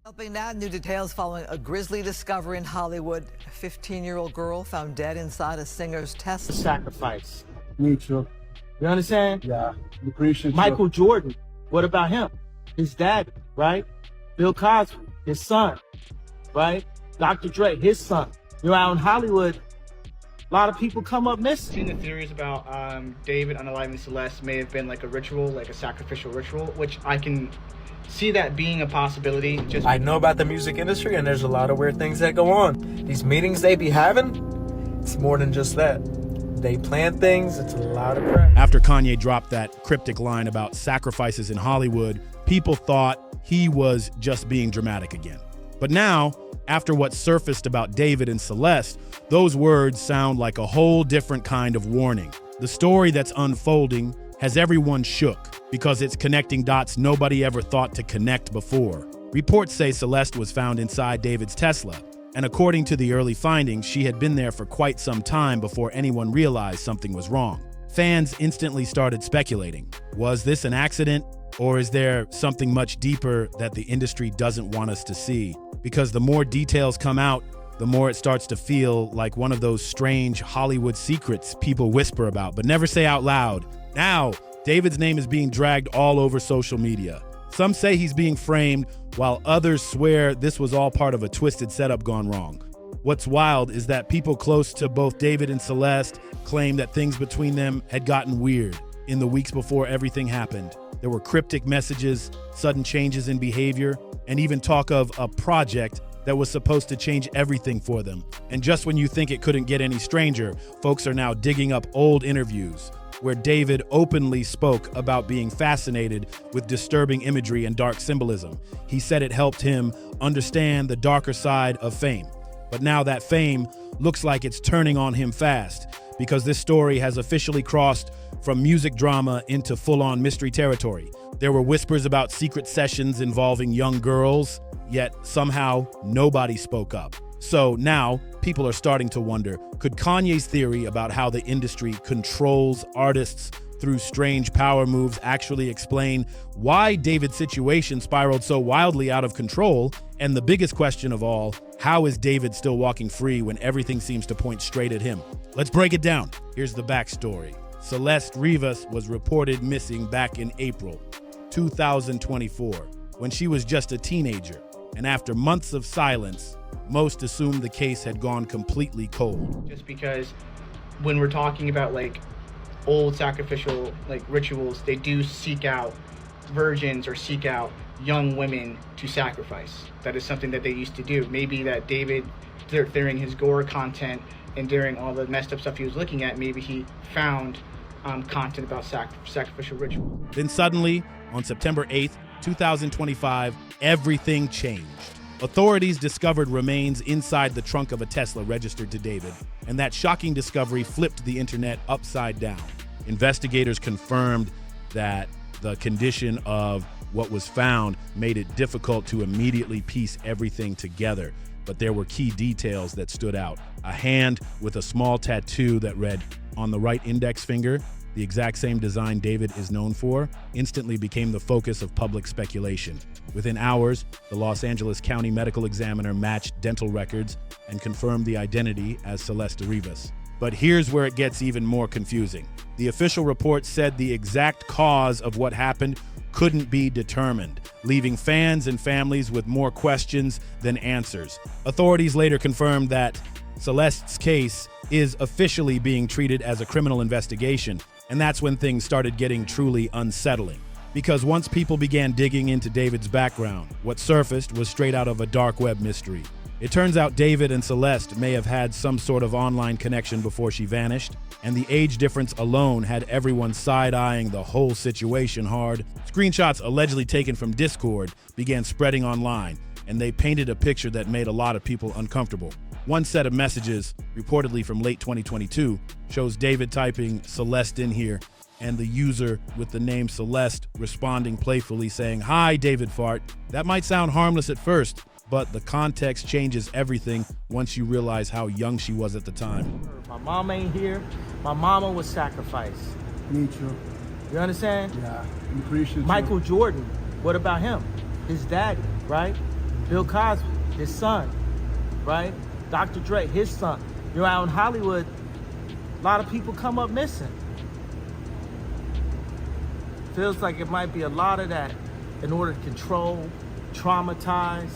Helping now, new details following a grisly discovery in Hollywood. A 15-year-old girl found dead inside a singer's Tesla. Sacrifice. Me too. You understand? Yeah, appreciate Michael Jordan, what about him? His dad, right? Bill Cosby, his son, right? Dr. Dre, his son. You're out in Hollywood, a lot of people come up missing. Seen the theories about David unaliving Celeste may have been like a ritual, like a sacrificial ritual, which I can see that being a possibility. I know about the music industry, and there's a lot of weird things that go on. These meetings they be having, it's more than just that. They plan things, it's a lot of crap. After Kanye dropped that cryptic line about sacrifices in Hollywood, people thought he was just being dramatic again. But now, after what surfaced about David and Celeste, those words sound like a whole different kind of warning. The story that's unfolding has everyone shook because it's connecting dots nobody ever thought to connect before. Reports say Celeste was found inside David's Tesla, and according to the early findings, she had been there for quite some time before anyone realized something was wrong. Fans instantly started speculating. Was this an accident, or is there something much deeper that the industry doesn't want us to see? Because the more details come out, the more it starts to feel like one of those strange Hollywood secrets people whisper about but never say out loud. Now, David's name is being dragged all over social media. Some say he's being framed, while others swear this was all part of a twisted setup gone wrong. What's wild is that people close to both David and Celeste claim that things between them had gotten weird in the weeks before everything happened. There were cryptic messages, sudden changes in behavior, and even talk of a project that was supposed to change everything for them. And just when you think it couldn't get any stranger, folks are now digging up old interviews where David openly spoke about being fascinated with disturbing imagery and dark symbolism. He said it helped him understand the darker side of fame. But now that fame looks like it's turning on him fast, because this story has officially crossed from music drama into full-on mystery territory. There were whispers about secret sessions involving young girls, yet somehow nobody spoke up. So now people are starting to wonder, could Kanye's theory about how the industry controls artists through strange power moves actually explain why David's situation spiraled so wildly out of control? And the biggest question of all, how is David still walking free when everything seems to point straight at him? Let's break it down. Here's the backstory. Celeste Rivas was reported missing back in April 2024, when she was just a teenager. And after months of silence, most assumed the case had gone completely cold. Just because when we're talking about like old sacrificial like rituals, they do seek out virgins or seek out young women to sacrifice. That is something that they used to do. Maybe that David, during his gore content and during all the messed up stuff he was looking at, maybe he found content about sacrificial ritual. Then suddenly, on September 8th, 2025, everything changed. Authorities discovered remains inside the trunk of a Tesla registered to David, and that shocking discovery flipped the internet upside down. Investigators confirmed that the condition of what was found made it difficult to immediately piece everything together, but there were key details that stood out. A hand with a small tattoo that read, "On the right index finger," the exact same design David is known for, instantly became the focus of public speculation. Within hours, the Los Angeles County Medical Examiner matched dental records and confirmed the identity as Celeste Rivas. But here's where it gets even more confusing. The official report said the exact cause of what happened couldn't be determined, leaving fans and families with more questions than answers. Authorities later confirmed that Celeste's case is officially being treated as a criminal investigation, and that's when things started getting truly unsettling. Because once people began digging into David's background, what surfaced was straight out of a dark web mystery. It turns out David and Celeste may have had some sort of online connection before she vanished, and the age difference alone had everyone side-eyeing the whole situation hard. Screenshots allegedly taken from Discord began spreading online, and they painted a picture that made a lot of people uncomfortable. One set of messages, reportedly from late 2022, shows David typing Celeste in here, and the user with the name Celeste responding playfully saying, "Hi, David Fart." That might sound harmless at first, but the context changes everything once you realize how young she was at the time. My mom ain't here. My mama was sacrificed. Me too. You understand? Yeah, appreciate Michael Jordan, what about him? His daddy, right? Bill Cosby, his son, right? Dr. Dre, his son. You're out in Hollywood, a lot of people come up missing. Feels like it might be a lot of that in order to control, traumatize.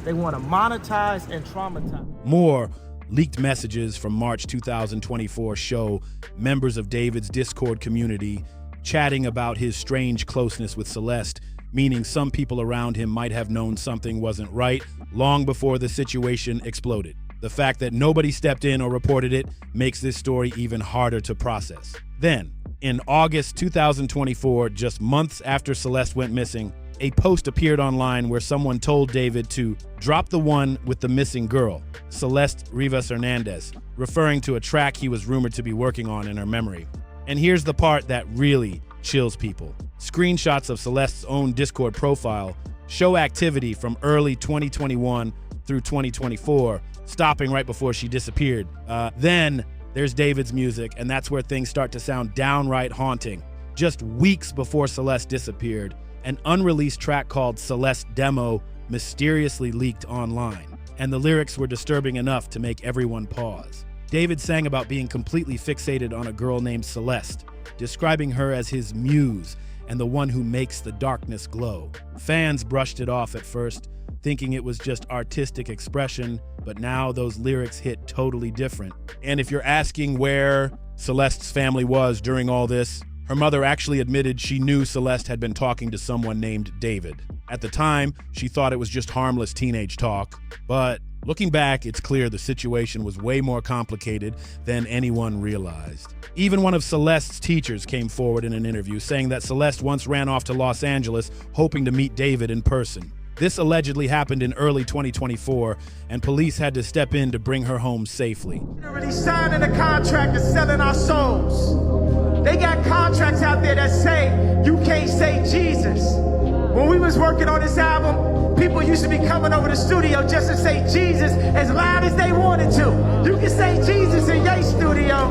They want to monetize and traumatize. More leaked messages from March 2024 show members of David's Discord community chatting about his strange closeness with Celeste, meaning some people around him might have known something wasn't right long before the situation exploded. The fact that nobody stepped in or reported it makes this story even harder to process. Then, in August 2024, just months after Celeste went missing, a post appeared online where someone told David to drop the one with the missing girl, Celeste Rivas Hernandez, referring to a track he was rumored to be working on in her memory. And here's the part that really chills people. Screenshots of Celeste's own Discord profile show activity from early 2021 through 2024, stopping right before she disappeared. Then there's David's music, and that's where things start to sound downright haunting. Just weeks before Celeste disappeared, an unreleased track called Celeste Demo mysteriously leaked online, and the lyrics were disturbing enough to make everyone pause. David sang about being completely fixated on a girl named Celeste, describing her as his muse and the one who makes the darkness glow. Fans brushed it off at first, thinking it was just artistic expression, but now those lyrics hit totally different. And if you're asking where Celeste's family was during all this, her mother actually admitted she knew Celeste had been talking to someone named David. At the time, she thought it was just harmless teenage talk, but looking back, it's clear the situation was way more complicated than anyone realized. Even one of Celeste's teachers came forward in an interview saying that Celeste once ran off to Los Angeles hoping to meet David in person. This allegedly happened in early 2024, and police had to step in to bring her home safely. They're already signing a contract to selling our souls. They got contracts out there that say you can't say Jesus. When we was working on this album, people used to be coming over the studio just to say Jesus as loud as they wanted to. You can say Jesus in your studio.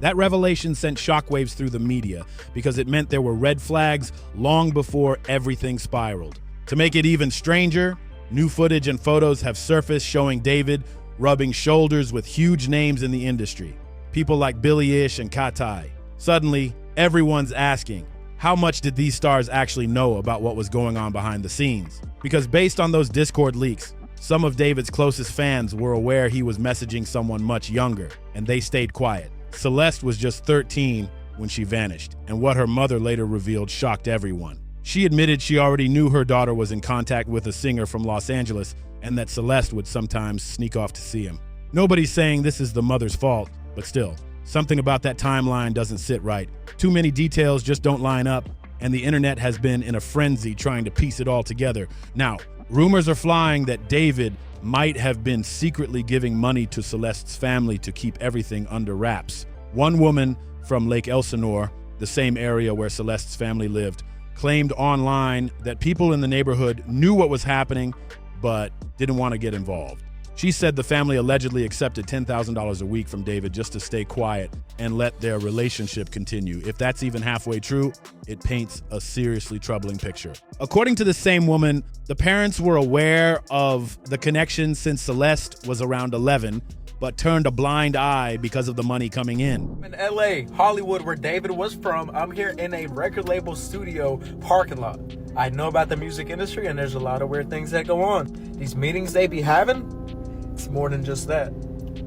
That revelation sent shockwaves through the media because it meant there were red flags long before everything spiraled. To make it even stranger, new footage and photos have surfaced showing David rubbing shoulders with huge names in the industry. People like Billie Eilish and Katai. Suddenly, everyone's asking, how much did these stars actually know about what was going on behind the scenes? Because based on those Discord leaks, some of David's closest fans were aware he was messaging someone much younger, and they stayed quiet. Celeste was just 13 when she vanished, and what her mother later revealed shocked everyone. She admitted she already knew her daughter was in contact with a singer from Los Angeles and that Celeste would sometimes sneak off to see him. Nobody's saying this is the mother's fault, but still, something about that timeline doesn't sit right. Too many details just don't line up, and the internet has been in a frenzy trying to piece it all together. Now, rumors are flying that David might have been secretly giving money to Celeste's family to keep everything under wraps. One woman from Lake Elsinore, the same area where Celeste's family lived, claimed online that people in the neighborhood knew what was happening, but didn't want to get involved. She said the family allegedly accepted $10,000 a week from David just to stay quiet and let their relationship continue. If that's even halfway true, it paints a seriously troubling picture. According to the same woman, the parents were aware of the connection since Celeste was around 11, but turned a blind eye because of the money coming in. In LA, Hollywood, where David was from, I'm here in a record label studio parking lot. I know about the music industry, and there's a lot of weird things that go on. These meetings they be having, it's more than just that.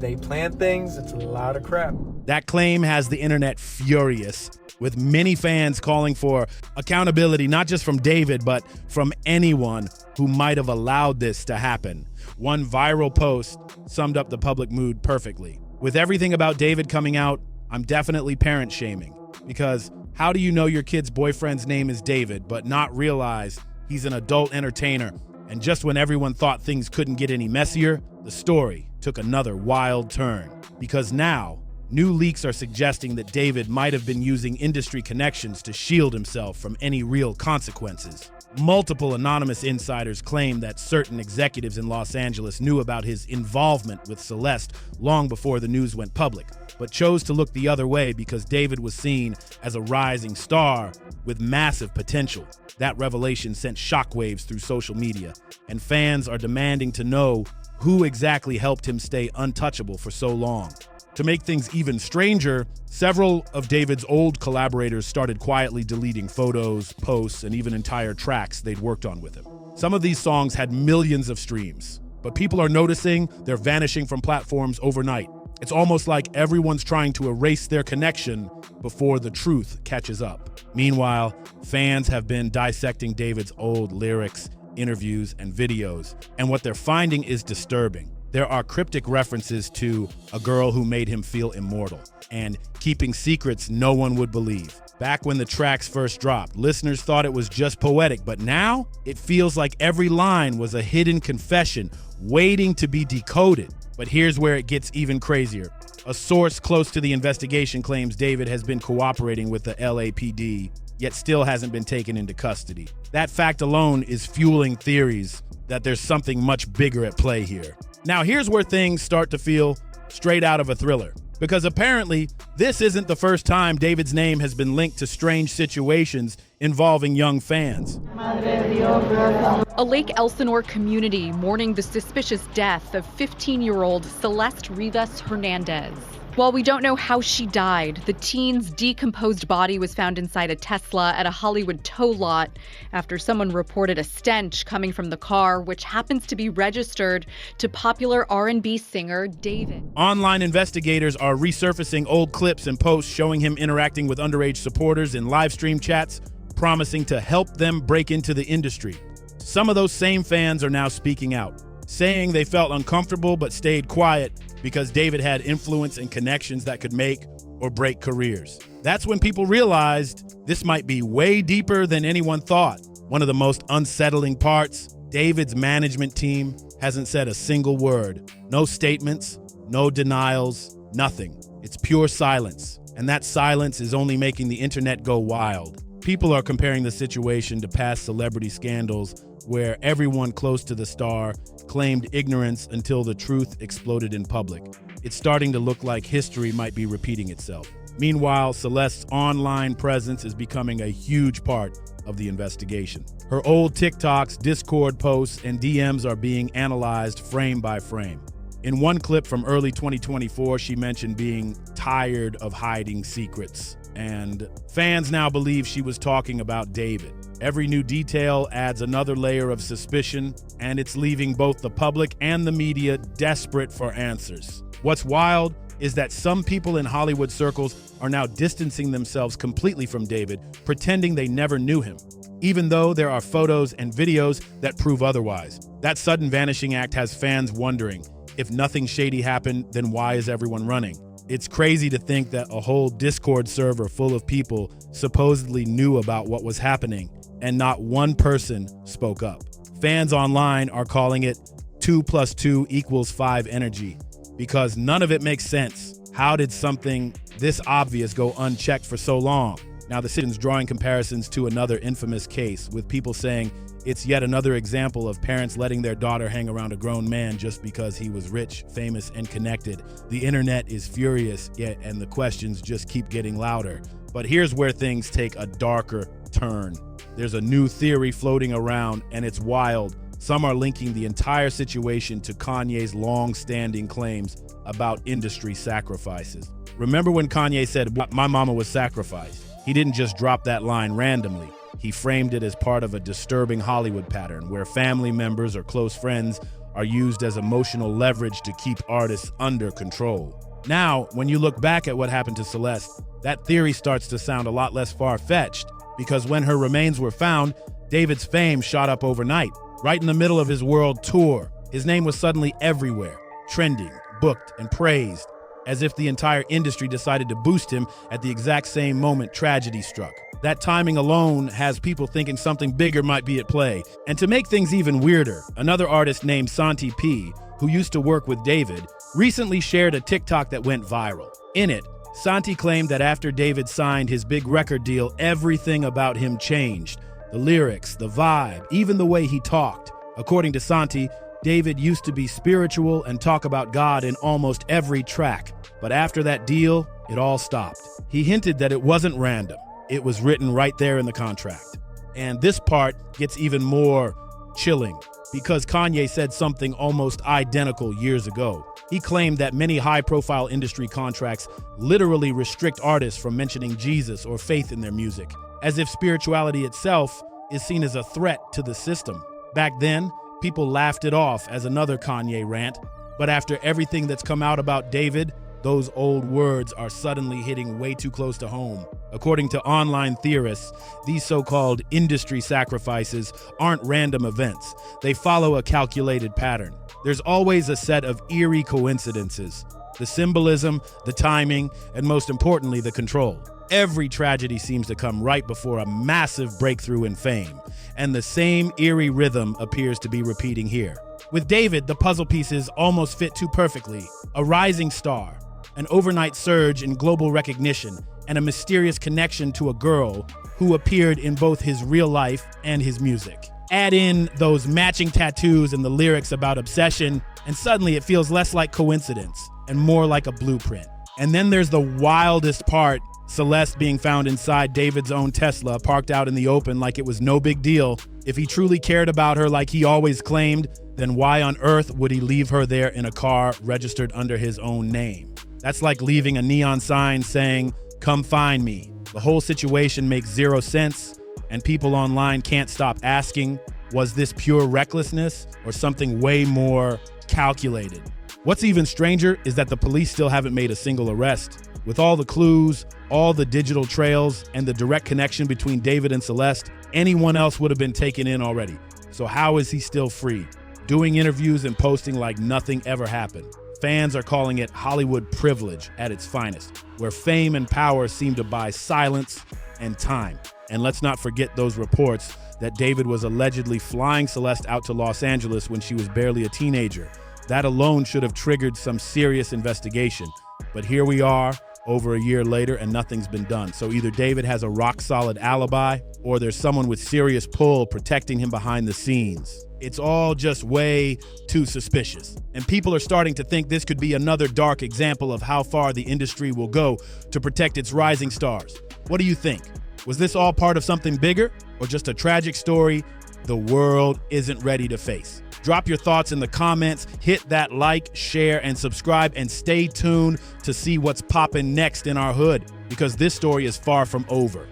They plan things, it's a lot of crap. That claim has the internet furious, with many fans calling for accountability, not just from David, but from anyone who might have allowed this to happen. One viral post summed up the public mood perfectly. With everything about David coming out, I'm definitely parent shaming, because how do you know your kid's boyfriend's name is David, but not realize he's an adult entertainer? And just when everyone thought things couldn't get any messier, the story took another wild turn. Because now New leaks are suggesting that David might have been using industry connections to shield himself from any real consequences. Multiple anonymous insiders claim that certain executives in Los Angeles knew about his involvement with Celeste long before the news went public, but chose to look the other way because David was seen as a rising star with massive potential. That revelation sent shockwaves through social media, and fans are demanding to know who exactly helped him stay untouchable for so long. To make things even stranger, several of David's old collaborators started quietly deleting photos, posts, and even entire tracks they'd worked on with him. Some of these songs had millions of streams, but people are noticing they're vanishing from platforms overnight. It's almost like everyone's trying to erase their connection before the truth catches up. Meanwhile, fans have been dissecting David's old lyrics, interviews, and videos, and what they're finding is disturbing. There are cryptic references to a girl who made him feel immortal and keeping secrets no one would believe. Back when the tracks first dropped, listeners thought it was just poetic, but now it feels like every line was a hidden confession waiting to be decoded. But here's where it gets even crazier. A source close to the investigation claims David has been cooperating with the LAPD, yet still hasn't been taken into custody. That fact alone is fueling theories that there's something much bigger at play here. Now, here's where things start to feel straight out of a thriller, because apparently this isn't the first time David's name has been linked to strange situations involving young fans. A Lake Elsinore community mourning the suspicious death of 15-year-old Celeste Rivas Hernandez. While we don't know how she died, the teen's decomposed body was found inside a Tesla at a Hollywood tow lot after someone reported a stench coming from the car, which happens to be registered to popular R&B singer David. Online investigators are resurfacing old clips and posts showing him interacting with underage supporters in live stream chats, promising to help them break into the industry. Some of those same fans are now speaking out, saying they felt uncomfortable but stayed quiet because David had influence and connections that could make or break careers. That's when people realized this might be way deeper than anyone thought. One of the most unsettling parts, David's management team hasn't said a single word. No statements, no denials, nothing. It's pure silence. And that silence is only making the internet go wild. People are comparing the situation to past celebrity scandals where everyone close to the star claimed ignorance until the truth exploded in public. It's starting to look like history might be repeating itself. Meanwhile, Celeste's online presence is becoming a huge part of the investigation. Her old TikToks, Discord posts, and DMs are being analyzed frame by frame. In one clip from early 2024, she mentioned being tired of hiding secrets, and fans now believe she was talking about David. Every new detail adds another layer of suspicion, and it's leaving both the public and the media desperate for answers. What's wild is that some people in Hollywood circles are now distancing themselves completely from David, pretending they never knew him, even though there are photos and videos that prove otherwise. That sudden vanishing act has fans wondering, if nothing shady happened, then why is everyone running? It's crazy to think that a whole Discord server full of people supposedly knew about what was happening, and not one person spoke up. Fans online are calling it 2 + 2 = 5 energy, because none of it makes sense. How did something this obvious go unchecked for so long? Now the citizen's drawing comparisons to another infamous case, with people saying it's yet another example of parents letting their daughter hang around a grown man just because he was rich, famous, and connected. The internet is furious, and the questions just keep getting louder. But here's where things take a darker turn. There's a new theory floating around, and it's wild. Some are linking the entire situation to Kanye's long-standing claims about industry sacrifices. Remember when Kanye said, "My mama was sacrificed"? He didn't just drop that line randomly. He framed it as part of a disturbing Hollywood pattern where family members or close friends are used as emotional leverage to keep artists under control. Now, when you look back at what happened to Celeste, that theory starts to sound a lot less far-fetched, because when her remains were found, David's fame shot up overnight. Right in the middle of his world tour, his name was suddenly everywhere, trending, booked, and praised, as if the entire industry decided to boost him at the exact same moment tragedy struck. That timing alone has people thinking something bigger might be at play. And to make things even weirder, another artist named Santi P, who used to work with David, recently shared a TikTok that went viral. In it, Santi claimed that after David signed his big record deal, everything about him changed. The lyrics, the vibe, even the way he talked. According to Santi, David used to be spiritual and talk about God in almost every track. But after that deal, it all stopped. He hinted that it wasn't random. It was written right there in the contract. And this part gets even more chilling because Kanye said something almost identical years ago. He claimed that many high-profile industry contracts literally restrict artists from mentioning Jesus or faith in their music, as if spirituality itself is seen as a threat to the system. Back then, people laughed it off as another Kanye rant, but after everything that's come out about David, those old words are suddenly hitting way too close to home. According to online theorists, these so-called industry sacrifices aren't random events. They follow a calculated pattern. There's always a set of eerie coincidences: the symbolism, the timing, and most importantly, the control. Every tragedy seems to come right before a massive breakthrough in fame, and the same eerie rhythm appears to be repeating here. With David, the puzzle pieces almost fit too perfectly. A rising star, an overnight surge in global recognition, and a mysterious connection to a girl who appeared in both his real life and his music. Add in those matching tattoos and the lyrics about obsession, and suddenly it feels less like coincidence and more like a blueprint. And then there's the wildest part: Celeste being found inside David's own Tesla, parked out in the open like it was no big deal. If he truly cared about her like he always claimed, then why on earth would he leave her there in a car registered under his own name? That's like leaving a neon sign saying, "Come find me." The whole situation makes zero sense, and people online can't stop asking, was this pure recklessness or something way more calculated? What's even stranger is that the police still haven't made a single arrest. With all the clues, all the digital trails, and the direct connection between David and Celeste, anyone else would have been taken in already. So how is he still free, doing interviews and posting like nothing ever happened? Fans are calling it Hollywood privilege at its finest, where fame and power seem to buy silence and time. And let's not forget those reports that David was allegedly flying Celeste out to Los Angeles when she was barely a teenager. That alone should have triggered some serious investigation. But here we are, over a year later, and nothing's been done. So either David has a rock-solid alibi, or there's someone with serious pull protecting him behind the scenes. It's all just way too suspicious. And people are starting to think this could be another dark example of how far the industry will go to protect its rising stars. What do you think? Was this all part of something bigger, or just a tragic story the world isn't ready to face? Drop your thoughts in the comments, hit that like, share, and subscribe, and stay tuned to see what's popping next in our hood, because this story is far from over.